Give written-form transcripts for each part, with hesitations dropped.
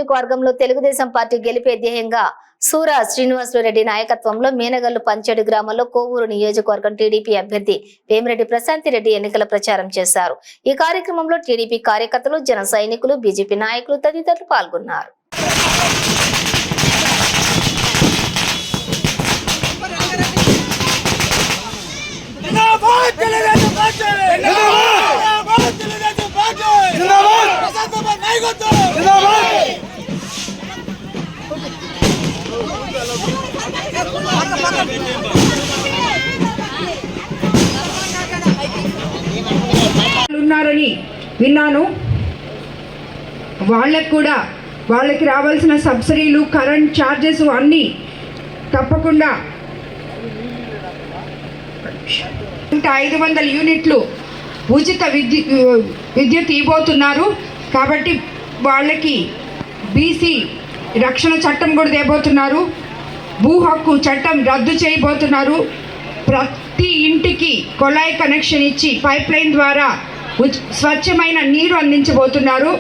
నియోజకవర్గంలో తెలుగుదేశం పార్టీ గెలిపే ధ్యేయంగా సూర శ్రీనివాసరెడ్డి నాయకత్వంలో మీనగల్లు పంచేడు గ్రామంలో కోవూరు నియోజకవర్గం టీడీపీ అభ్యర్థి వేమిరెడ్డి ప్రశాంతి రెడ్డి ఎన్నికల ప్రచారం చేశారు। ఈ కార్యక్రమంలో టీడీపీ కార్యకర్తలు, జన సైనికులు, బీజేపీ నాయకులు తదితరులు పాల్గొన్నారు। ఉన్నారని విన్నాను। వాళ్ళకి రావాల్సిన సబ్సిడీలు, కరెంట్ ఛార్జెస్ అన్నీ తప్పకుండా 500 యూనిట్లు ఉచిత విద్యుత్ ఇవ్వబోతున్నారు। కాబట్టి వాళ్ళకి బీసీ రక్షణ చట్టం కూడా తేబోతున్నారు। భూ హక్కు చట్టం రద్దు చేయబోతున్నారు। ప్రతి ఇంటికి కొళాయి కనెక్షన్ ఇచ్చి పైప్ లైన్ ద్వారా స్వచ్ఛమైన నీరు అందించబోతున్నారు।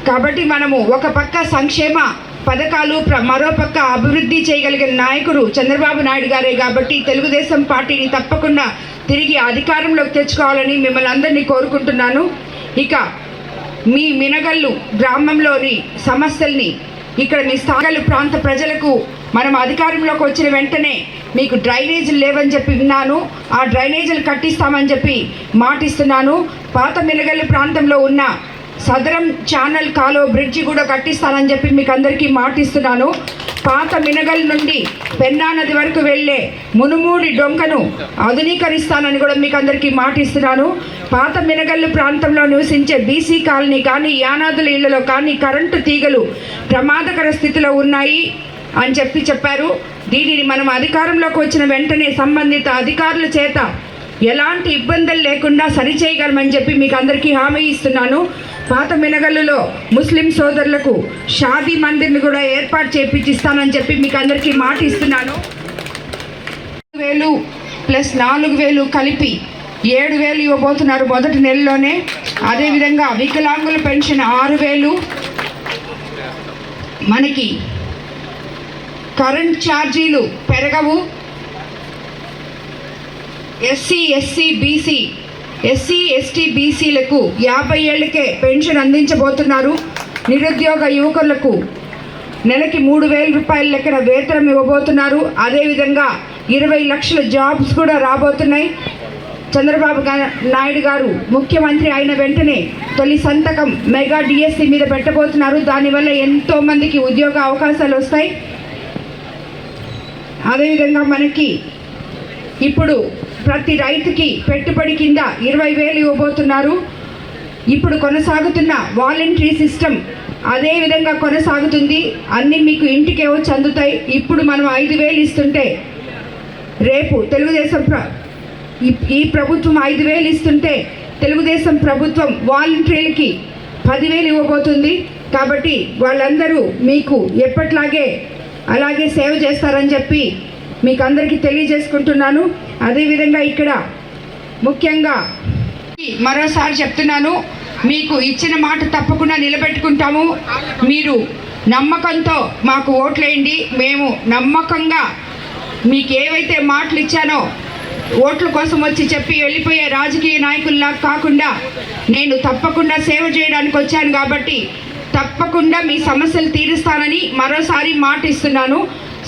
కాబట్టి మనము ఒక పక్క సంక్షేమ పథకాలు, మరో పక్క అభివృద్ధి చేయగలిగిన నాయకుడు చంద్రబాబు నాయుడు గారే। కాబట్టి తెలుగుదేశం పార్టీని తప్పకుండా తిరిగి అధికారంలోకి తెచ్చుకోవాలని మిమ్మల్ని అందరినీ కోరుకుంటున్నాను। ఇక మీ మినగల్లు గ్రామంలోని సమస్యల్ని ఇక్కడ మీ స్థానిక ప్రాంత ప్రజలకు మనం అధికారంలోకి వచ్చిన వెంటనే మీకు డ్రైనేజీలు లేవని చెప్పి విన్నాను। ఆ డ్రైనేజీలు కట్టిస్తామని చెప్పి మాటిస్తున్నాను। పాత మినగల్లు ప్రాంతంలో ఉన్న సదరం ఛానల్ కాలువ బ్రిడ్జి కూడా కట్టిస్తానని చెప్పి మీకు అందరికీ మాటిస్తున్నాను। పాత మినగల్ నుండి పెన్నా నది వరకు వెళ్ళే మునుమూడి డొంకను ఆధునీకరిస్తానని కూడా మీకు అందరికీ మాటిస్తున్నాను। పాత మినగల్లు ప్రాంతంలో నివసించే బీసీ కాలనీ కానీ, యానాదుల ఇళ్లలో కానీ కరెంటు తీగలు ప్రమాదకర స్థితిలో ఉన్నాయి అని చెప్పారు। దీనిని మనం అధికారంలోకి వచ్చిన వెంటనే సంబంధిత అధికారుల చేత ఎలాంటి ఇబ్బందులు లేకుండా సరిచేయగలమని చెప్పి మీకు అందరికీ హామీ ఇస్తున్నాను। పాత మినగల్లులో ముస్లిం సోదరులకు షాదీ మందిర్ని కూడా ఏర్పాటు చేయించిస్తానని చెప్పి మీకు అందరికీ మాట ఇస్తున్నాను। 1000 ప్లస్ 4000 కలిపి 7000 ఇవ్వబోతున్నారు మొదటి నెలలోనే। అదేవిధంగా వికలాంగుల పెన్షన్ 6000, మనకి కరెంట్ ఛార్జీలు పెరగవు। ఎస్సీ ఎస్టీ బీసీలకు 50 ఏళ్లకే పెన్షన్ అందించబోతున్నారు। నిరుద్యోగ యువకులకు నెలకి 3000 రూపాయల లెక్కన వేతనం ఇవ్వబోతున్నారు। అదేవిధంగా 20 లక్షల జాబ్స్ కూడా రాబోతున్నాయి। చంద్రబాబు నాయుడు గారు ముఖ్యమంత్రి అయిన వెంటనే తొలి సంతకం మెగా డిఎస్సి మీద పెట్టబోతున్నారు। దానివల్ల ఎంతోమందికి ఉద్యోగ అవకాశాలు వస్తాయి। అదేవిధంగా మనకి ఇప్పుడు ప్రతి రైతుకి పెట్టుబడి కింద 20,000 ఇవ్వబోతున్నారు। ఇప్పుడు కొనసాగుతున్న వాలంటరీ సిస్టమ్ అదే విధంగా కొనసాగుతుంది। అన్నీ మీకు ఇంటికే వచ్చి అందుతాయి। ఇప్పుడు మనం 5,000 ఇస్తుంటే రేపు ఈ ప్రభుత్వం 5,000 ఇస్తుంటే తెలుగుదేశం ప్రభుత్వం వాలంటీర్లకి 10,000 ఇవ్వబోతుంది। కాబట్టి వాళ్ళందరూ మీకు ఎప్పట్లాగే అలాగే సేవ చేస్తారని చెప్పి మీకు అందరికీ తెలియజేసుకుంటున్నాను। అదేవిధంగా ఇక్కడ ముఖ్యంగా మరోసారి చెప్తున్నాను, మీకు ఇచ్చిన మాట తప్పకుండా నిలబెట్టుకుంటాము। మీరు నమ్మకంతో మాకు ఓట్లేయండి। మేము నమ్మకంగా మీకు ఏవైతే మాటలు ఇచ్చానో ఓట్ల కోసం వచ్చి చెప్పి వెళ్ళిపోయే రాజకీయ నాయకుల్లా కాకుండా నేను తప్పకుండా సేవ చేయడానికి వచ్చాను। కాబట్టి తప్పకుండా మీ సమస్యలు తీరుస్తానని మరోసారి మాట ఇస్తున్నాను।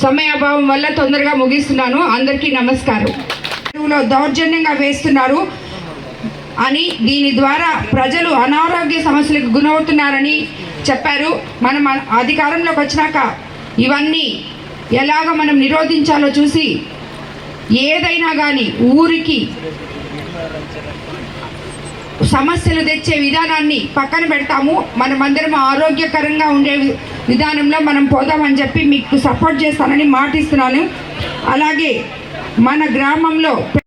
సమయాభావం వల్ల తొందరగా ముగిస్తున్నాను। అందరికీ నమస్కారం। దౌర్జన్యంగా వేస్తున్నారు అని, దీని ద్వారా ప్రజలు అనారోగ్య సమస్యలకు గురవుతున్నారని చెప్పారు। మనం అధికారంలోకి వచ్చినాక ఇవన్నీ ఎలాగ మనం నిరోధించాలో చూసి ఏదైనా కానీ ఊరికి సమస్యలు తెచ్చే విధానాన్ని పక్కన పెడతాము। మనమందరం ఆరోగ్యకరంగా ఉండే విధానంలో మనం పోదామని చెప్పి మీకు సపోర్ట్ చేస్తానని మాటిస్తున్నాను। అలాగే మన గ్రామంలో